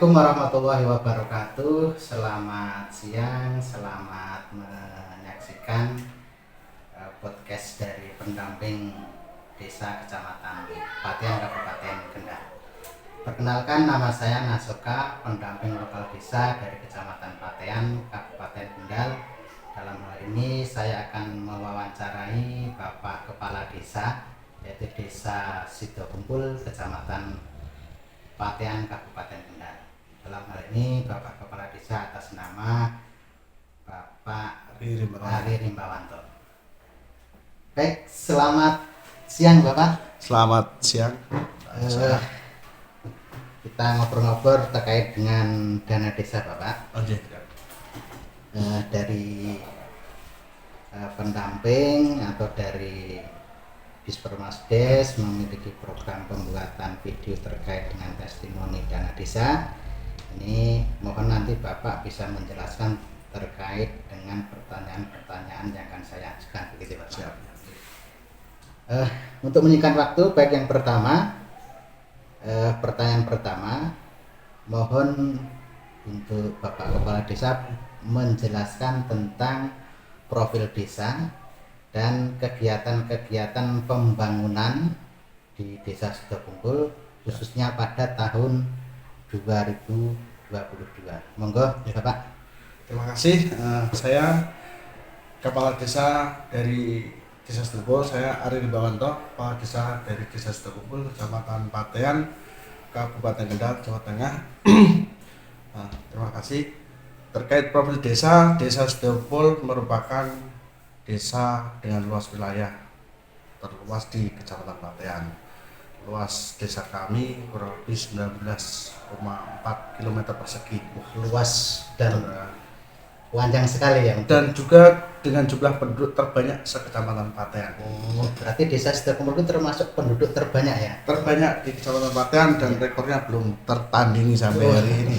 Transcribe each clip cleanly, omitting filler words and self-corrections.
Assalamualaikum warahmatullahi wabarakatuh. Selamat siang, selamat menyaksikan podcast dari pendamping Desa Kecamatan Patean Kabupaten Kendal. Perkenalkan, nama saya Nasoka, pendamping lokal desa dari Kecamatan Patean Kabupaten Kendal. Dalam hal ini saya akan mewawancarai Bapak Kepala Desa, yaitu Desa Sidokumpul, Kecamatan Patean Kabupaten Kendal. Dalam hal ini Bapak Kepala Desa atas nama Bapak Ari Rimbawanto. Baik, selamat siang Bapak. Selamat siang. Kita ngobrol-ngobrol terkait dengan dana desa Bapak. Dari pendamping atau dari Dispermasdes memiliki program pembuatan video terkait dengan testimoni dana desa. Ini mohon nanti Bapak bisa menjelaskan terkait dengan pertanyaan-pertanyaan yang akan saya ajukan, begitu Pak. Siap. Untuk menyingkat waktu, baik yang pertama, pertanyaan pertama, mohon untuk Bapak Kepala Desa menjelaskan tentang profil desa dan kegiatan-kegiatan pembangunan di Desa Sidokumpul khususnya pada tahun 2022. Monggo Bapak. Terima kasih. Saya Kepala Desa dari Desa Sidokumpul. Saya Ari Rimbawanto, Kepala Desa dari Desa Sidokumpul, Kecamatan Patean, Kabupaten Kendal, Jawa Tengah. Terima kasih. Terkait profil desa, Desa Sidokumpul merupakan desa dengan luas wilayah terluas di Kecamatan Patean. Luas desa kami kurang lebih 19,4 km persegi. Luas dan panjang sekali ya. Dan juga dengan jumlah penduduk terbanyak se-Kecamatan Patean. Berarti Desa Sidokumpul itu termasuk penduduk terbanyak ya? Terbanyak di Kecamatan Patean dan rekornya belum tertandingi sampai hari ini.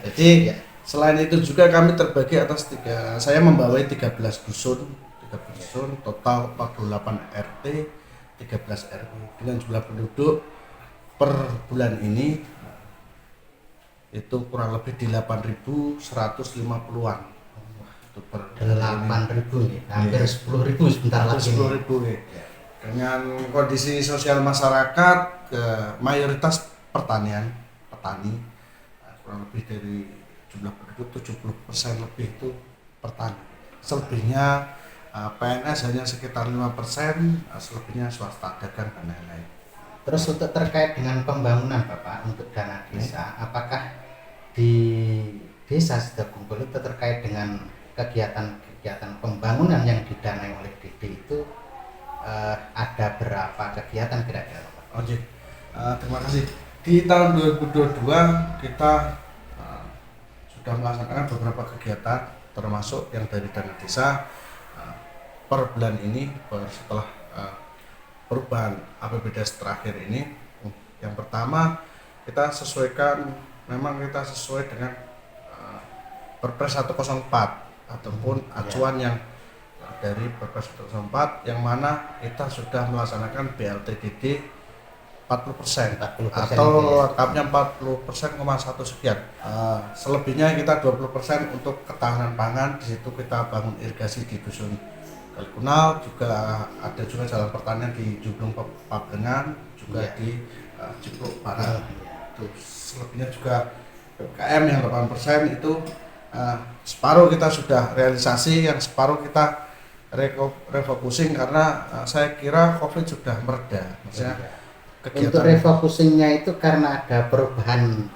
Jadi selain itu juga kami terbagi atas saya membawai 13 dusun, total 48 RT, 13 RW dengan jumlah penduduk per bulan ini itu kurang lebih di 8.150-an. Itu per 8.000 ya, hampir 10.000 sebentar lagi. 10.000 ya. Dengan kondisi sosial masyarakat mayoritas petani, kurang lebih dari jumlah penduduk 70% lebih itu petani. Selebihnya PNS hanya sekitar 5%, selebihnya swasta, dagang dan lain-lain. Terus untuk terkait dengan pembangunan Bapak untuk dana desa, apakah di Desa Sidokumpul itu terkait dengan kegiatan-kegiatan pembangunan yang didanai oleh DD itu ada berapa kegiatan kira-kira Bapak? Terima kasih. Di tahun 2022 kita sudah melaksanakan beberapa kegiatan termasuk yang dari dana desa. Per bulan ini setelah perubahan APBDes terakhir ini, yang pertama kita sesuai dengan Perpres 104 ataupun acuan yang dari Perpres 104 yang mana kita sudah melaksanakan BLTDD 40% atau lengkapnya 40,1 sekian. Selebihnya kita 20% untuk ketahanan pangan. Di situ kita bangun irigasi di dusun Kalikunal, juga ada juga jalan pertanian di Jumblung Pabengan, juga di Cipluk Barat. Selebihnya juga PPKM yang 8% itu separuh kita sudah realisasi, yang separuh kita refocusing karena saya kira COVID sudah mereda. Maksudnya untuk refocusingnya itu karena ada perubahan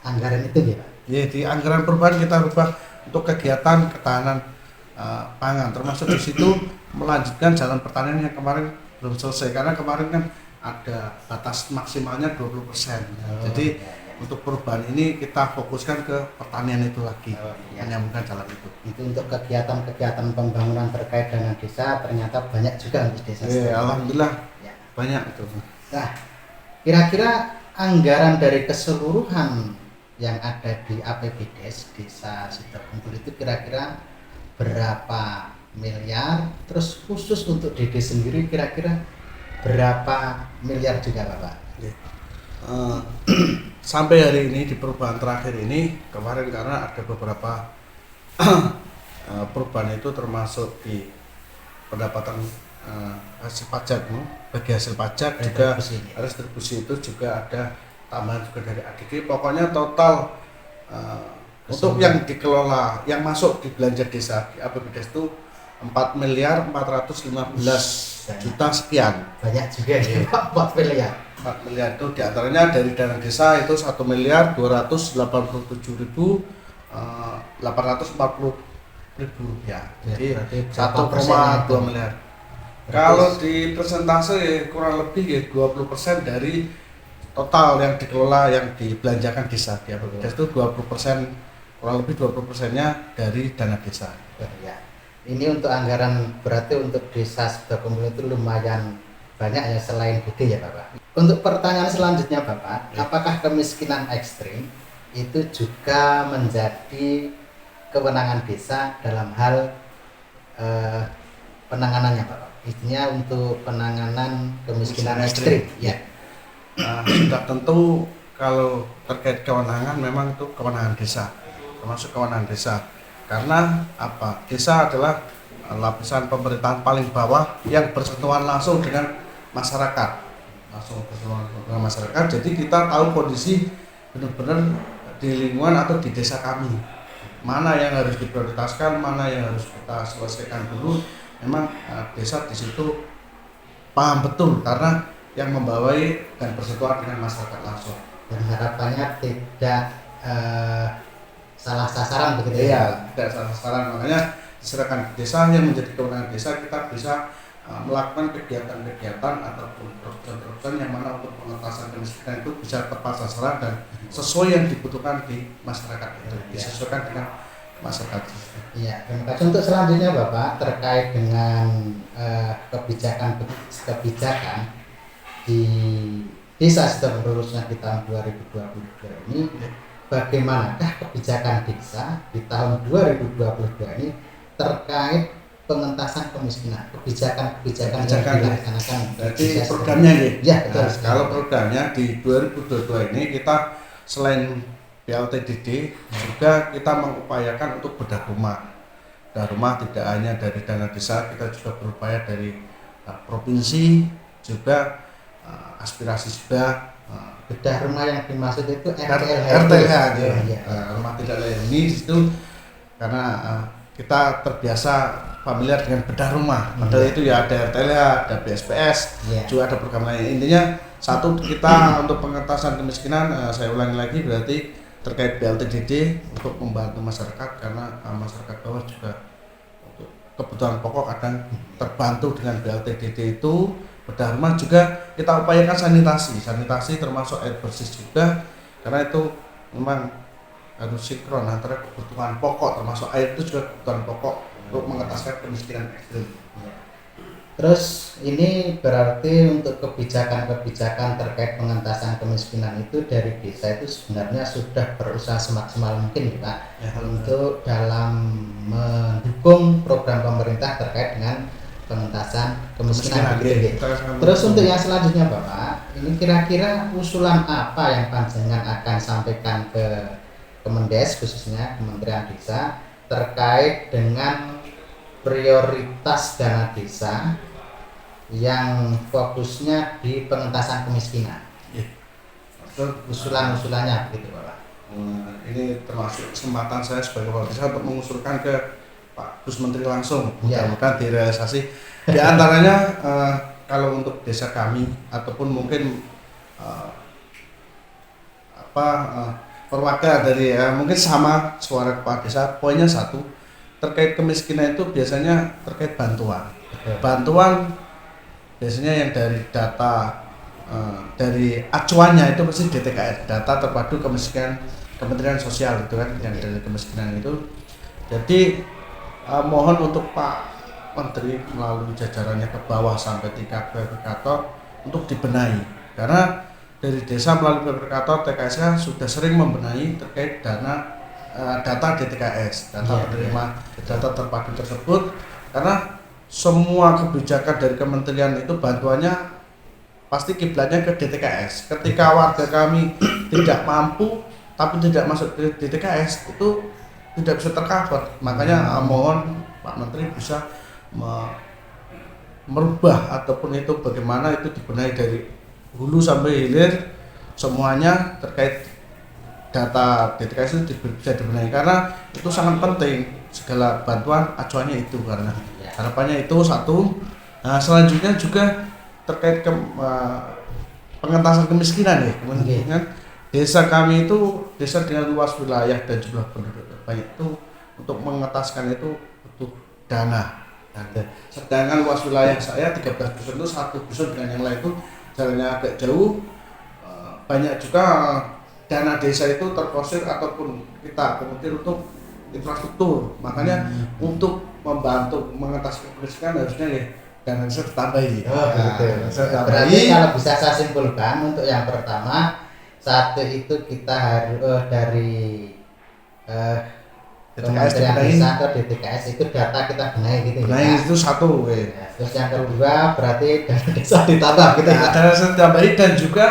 anggaran itu ya Pak? Ya, di anggaran perubahan kita rubah untuk kegiatan ketahanan pangan, termasuk di situ melanjutkan jalan pertanian yang kemarin belum selesai karena kemarin kan ada batas maksimalnya 20%. Jadi untuk perubahan ini kita fokuskan ke pertanian itu lagi, menyambungkan jalan itu. Itu untuk kegiatan-kegiatan pembangunan terkait dengan desa ternyata banyak juga untuk desa. Alhamdulillah banyak itu. Nah, kira-kira anggaran dari keseluruhan yang ada di APBDes Desa Sidokumpul itu kira-kira berapa miliar? Terus khusus untuk DD sendiri kira-kira berapa miliar juga Bapak? sampai hari ini di perubahan terakhir ini kemarin karena ada beberapa perubahan itu termasuk di pendapatan hasil pajak, bagi hasil pajak juga restribusi itu juga ada tambahan juga dari ADG. Pokoknya total untuk yang dikelola yang masuk di belanja desa di APBDes itu 4.415.000.000 sekian. Banyak juga ya Pak, 4 miliar. 4 miliar itu diantaranya dari dana desa itu 1.287.840.000 rupiah. Jadi 1,2 miliar. Kalau di persentase kurang lebih ya 20% dari total yang dikelola yang dibelanjakan desa di APBDes itu 20%, kurang lebih 20%-nya dari dana desa. Ya. Ini untuk anggaran berarti untuk desa Sidokumpul itu lumayan banyak ya selain gede ya Bapak. Untuk pertanyaan selanjutnya Bapak, apakah kemiskinan ekstrim itu juga menjadi kewenangan desa dalam hal penanganannya Bapak? Intinya untuk penanganan kemiskinan ekstrim. Ya. Sudah tentu kalau terkait kewenangan memang itu kewenangan desa, termasuk kewenangan desa. Karena apa? Desa adalah lapisan pemerintahan paling bawah yang bersentuhan langsung dengan masyarakat, Jadi kita tahu kondisi benar-benar di lingkungan atau di desa kami, mana yang harus diprioritaskan, mana yang harus kita selesaikan dulu. Memang desa di situ paham betul karena yang membawai dan bersentuhan dengan masyarakat langsung. Dan harapannya tidak salah sasaran begitu ya? Tidak salah sasaran, makanya diserahkan ke desa yang menjadi kewenangan desa. Kita bisa melakukan kegiatan-kegiatan ataupun program-program yang mana untuk pengentasan kemiskinan itu bisa tepat sasaran dan sesuai yang dibutuhkan di masyarakat itu, disesuaikan dengan masyarakat. Iya, terima kasih. Untuk selanjutnya Bapak terkait dengan kebijakan di desa Sidokumpul khususnya di tahun 2022 ini, bagaimanakah kebijakan desa di tahun 2022 ini terkait pengentasan kemiskinan, kebijakan yang dilaksanakan. Jadi programnya ya, kalau programnya di 2022 ini kita selain BLTDD juga kita mengupayakan untuk bedah rumah. Bedah rumah tidak hanya dari dana desa, kita juga berupaya dari provinsi juga aspirasi juga. Bedah rumah yang dimaksud itu RTLH rumah tidak layak huni itu karena kita terbiasa familiar dengan bedah rumah. Padahal itu ya ada RTLH, ada BSPS, juga ada program lain. Intinya satu kita untuk pengentasan kemiskinan, saya ulangi lagi berarti terkait BLTDD untuk membantu masyarakat karena masyarakat bawah juga untuk kebutuhan pokok kadang terbantu dengan BLTDD itu. Bedah rumah juga kita upayakan sanitasi termasuk air bersih juga karena itu memang harus sinkron antara kebutuhan pokok termasuk air itu juga kebutuhan pokok untuk mengentaskan kemiskinan ekstrim. Terus ini berarti untuk kebijakan-kebijakan terkait pengentasan kemiskinan itu dari desa itu sebenarnya sudah berusaha semaksimal mungkin Pak untuk dalam mendukung program pemerintah terkait dengan pengentasan kemiskinan. Terus untuk yang selanjutnya Bapak, ini kira-kira usulan apa yang panjenengan akan sampaikan ke Kemendes khususnya Kementerian Desa terkait dengan prioritas dana desa yang fokusnya di pengentasan kemiskinan. Usulan-usulannya begitu Bapak. Ini termasuk kesempatan saya sebagai kepala desa untuk mengusulkan ke Pak Gus Menteri langsung, mudah-mudahan direalisasi. Di antaranya kalau untuk desa kami ataupun mungkin perwakilan dari mungkin sama suara kepala desa, poinnya satu terkait kemiskinan itu biasanya terkait bantuan. Bantuan biasanya yang dari data dari acuannya itu pasti DTKS, data terpadu kemiskinan Kementerian Sosial itu kan yang dari kemiskinan itu. Jadi mohon untuk Pak Menteri melalui jajarannya ke bawah sampai tingkat verifikator untuk dibenahi karena dari desa melalui verifikator TKS sudah sering membenahi terkait dana data DTKS, data penerima data terpadu tersebut karena semua kebijakan dari kementerian itu bantuannya pasti kiblatnya ke DTKS. Ketika warga kami tidak mampu tapi tidak masuk ke DTKS itu tidak bisa tercover. Makanya mohon Pak Menteri bisa merubah ataupun itu bagaimana itu dibenahi dari hulu sampai hilir semuanya terkait data DTKS itu bisa dibenahi karena itu sangat penting, segala bantuan acuannya itu karena harapannya itu satu. Nah, selanjutnya juga terkait pengentasan kemiskinan ya, kemungkinan desa kami itu desa dengan luas wilayah dan jumlah penduduk terbanyak itu untuk mengentaskan itu butuh dana. Sedangkan luas wilayah saya 13 dusun itu satu dusun dengan yang lain itu jalannya agak jauh, banyak juga dana desa itu terforsir ataupun kita kemudian untuk infrastruktur. Makanya untuk membantu mengatasi kemiskinan harusnya ya dana desa ditambahi. Berarti kalau bisa saya simpulkan untuk yang pertama, satu itu kita harus dari Kementerian Desa ke DTKS itu data kita benahi gitu ya. Nah itu satu. Ya, terus yang kedua berarti dana desa ditambah gitu ya. Dana desa ditambahi dan juga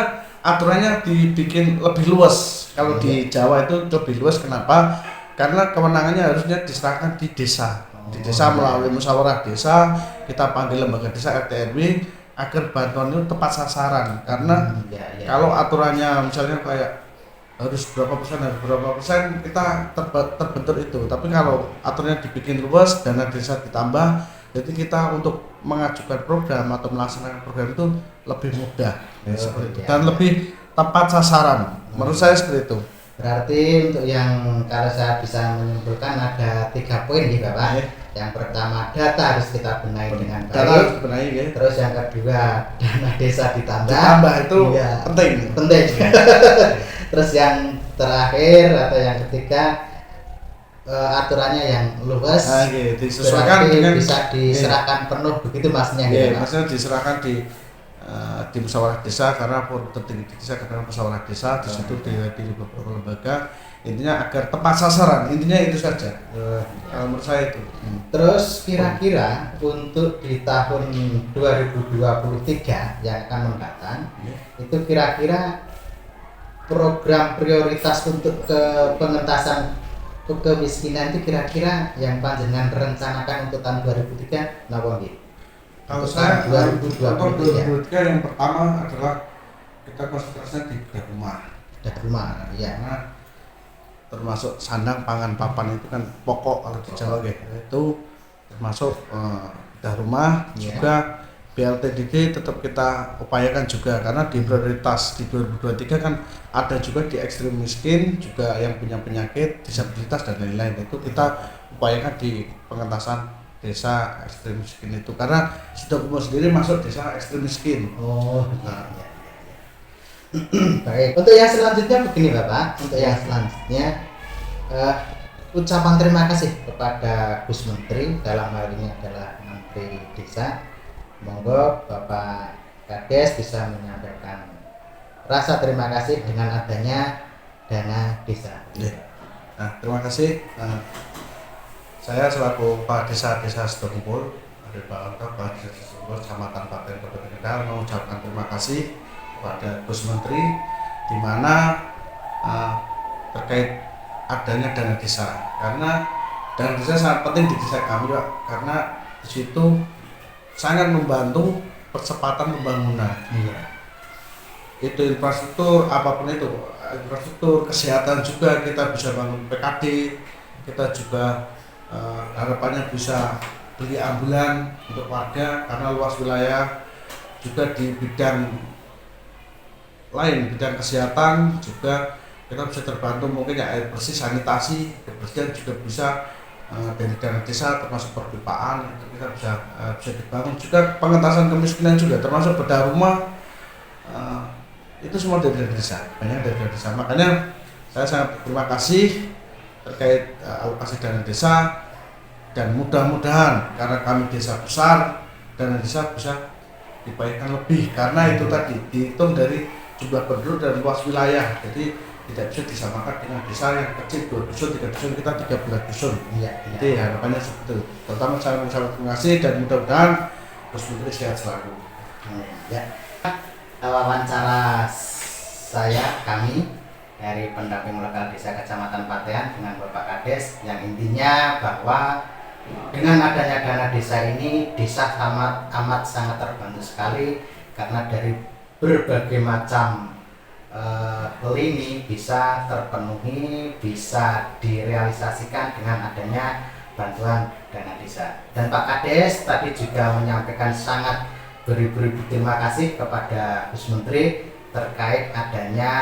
aturannya dibikin lebih luas. Kalau di Jawa itu lebih luas, kenapa? Karena kewenangannya harusnya diserahkan di desa. Di desa melalui musyawarah desa, kita panggil lembaga desa RT RW agar bantuan itu tepat sasaran. Karena kalau aturannya misalnya kayak harus berapa persen kita terbentur itu. Tapi kalau aturannya dibikin luas, dana desa ditambah, jadi kita untuk mengajukan program atau melaksanakan program itu lebih mudah seperti itu dan lebih tepat sasaran. Menurut saya seperti itu. Berarti untuk yang kalau saya bisa menyimpulkan ada 3 poin nih Bapak. Yang pertama, data harus kita benahi dengan baik. Terus yang kedua, dana desa ditambah itu penting. Terus yang terakhir atau yang ketiga, aturannya yang luas, disesuaikan dengan bisa diserahkan penuh begitu maksudnya gitu. Maksudnya diserahkan di musyawarah desa karena forum tertinggi desa karena musyawarah desa di situ di beberapa lembaga, intinya agar tepat sasaran, intinya itu saja. Kalau menurut saya itu. Terus kira-kira untuk di tahun 2023 yang akan mendatang itu kira-kira program prioritas untuk pengentasan kemiskinan itu kira-kira yang panjenengan rencanakan untuk tahun 2003 napa nggih? Kalau saya 2023 yang pertama adalah kita konsentrasinya di rumah. Ya. Karena termasuk sandang pangan papan itu kan pokok kalau di Jawa itu termasuk rumah juga. BLTDD tetap kita upayakan juga karena di prioritas di 2023 kan ada juga di ekstrem miskin juga yang punya penyakit disabilitas dan lain-lain, itu kita upayakan di pengentasan desa ekstrem miskin itu karena Sidokumo sendiri masuk desa ekstrem miskin. Baik, untuk yang selanjutnya begini Bapak, untuk yang selanjutnya ucapan terima kasih kepada Gus Menteri, dalam hal ini adalah Menteri Desa. Monggo Bapak Kades bisa menyampaikan rasa terima kasih dengan adanya dana desa. Nah, terima kasih. Saya selaku Pak Desa Sidokumo, ada Pak Desa Sidokumo, Kecamatan Klaten, Kabupaten Kendal, mengucapkan terima kasih kepada Gus Menteri di mana terkait adanya dana desa, karena dana desa sangat penting di desa kami Pak, karena di situ sangat membantu percepatan pembangunan. Itu infrastruktur apapun itu, infrastruktur kesehatan juga kita bisa bangun PKD, kita juga harapannya bisa beli ambulan untuk warga karena luas wilayah, juga di bidang lain, bidang kesehatan juga kita bisa terbantu mungkin ya air bersih, sanitasi, kebersihan juga bisa dari dana desa termasuk perpipaan itu kita bisa dibangun juga, pengentasan kemiskinan juga termasuk bedah rumah, itu semua dari dana desa, banyak dari dana desa. Makanya saya sangat berterima kasih terkait alokasi dana desa dan mudah-mudahan karena kami desa besar, dana desa bisa dibayarkan lebih karena itu tadi dihitung dari jumlah penduduk dan luas wilayah, jadi tidak bisa disamakan dengan desa yang kecil 2 dusun, 3 dusun, kita 13 dusun. Jadi harapannya seperti itu. Pertama saya mengucapkan terima kasih dan mudah-mudahan Gus Menteri sehat selalu. wawancara kami dari pendamping lokal desa Kecamatan Patean dengan Bapak Kades, yang intinya bahwa dengan adanya dana desa ini, desa amat sangat terbantu sekali karena dari berbagai macam lini bisa terpenuhi, bisa direalisasikan dengan adanya bantuan dana desa. Dan Pak Kades tadi juga menyampaikan sangat beribu-ribu terima kasih kepada Gus Menteri terkait adanya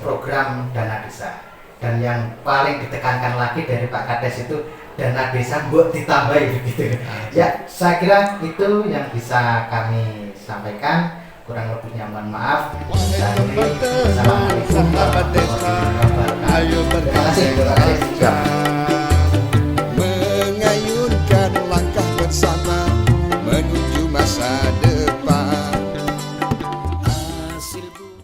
program dana desa. Dan yang paling ditekankan lagi dari Pak Kades itu dana desa buat ditambahi begitu. Ya, saya kira itu yang bisa kami sampaikan. Kurang lebihnya mohon maaf. Assalamualaikum warahmatullahi wabarakatuh. Terima kasih.